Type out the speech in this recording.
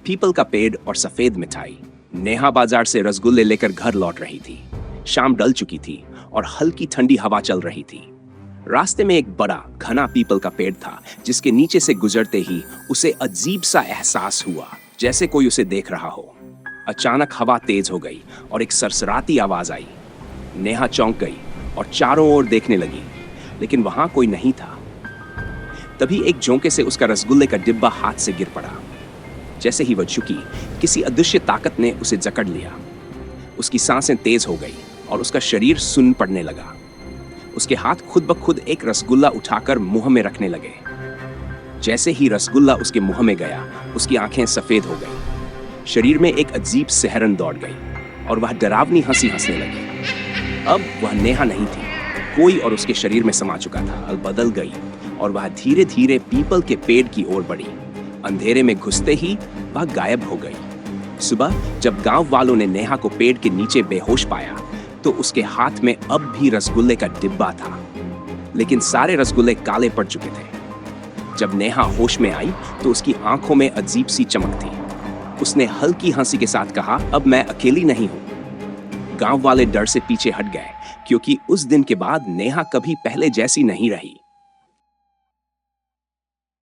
People का पेड़ और सफेद मिठाई। नेहा बाजार से रसगुल्ले लेकर घर लौट रही थी। शाम ढल चुकी थी और हल्की ठंडी हवा चल रही थी। रास्ते में एक बड़ा घना पीपल का पेड़ था, जिसके नीचे से गुजरते ही उसे अजीब सा एहसास हुआ, जैसे कोई उसे देख रहा हो। अचानक हवा तेज हो गई और एक सरसराती आवाज आई। नेहा चौंक गई और चारों ओर देखने लगी, लेकिन वहां कोई नहीं था। तभी एक झोंके से उसका रसगुल्ले का डिब्बा हाथ से गिर पड़ा। जैसे ही वह झुकी, किसी अदृश्य ताकत ने उसे जकड़ लिया। उसकी सांसें तेज हो गई और उसका शरीर सुन्न पड़ने लगा। उसके हाथ खुद ब खुद एक रसगुल्ला उठाकर मुंह में रखने लगे। जैसे ही रसगुल्ला उसके मुंह में गया, उसकी आंखें सफेद हो गई। शरीर में एक अजीब सिहरन दौड़ गई और वह डरावनी हंसी हंसने लगी। अब वह नेहा नहीं थी, कोई और उसके शरीर में समा चुका था। हल बदल गई और वह धीरे धीरे पीपल के पेड़ की ओर बढ़ी। अंधेरे में घुसते ही वह गायब हो गई। सुबह जब गांव वालों ने नेहा को पेड़ के नीचे बेहोश पाया, तो उसके हाथ में अब भी रसगुल्ले का डिब्बा था, लेकिन सारे रसगुल्ले काले पड़ चुके थे। जब नेहा होश में आई तो उसकी आंखों में अजीब सी चमक थी। उसने हल्की हंसी के साथ कहा, अब मैं अकेली नहीं हूं। गांव वाले डर से पीछे हट गए, क्योंकि उस दिन के बाद नेहा कभी पहले जैसी नहीं रही।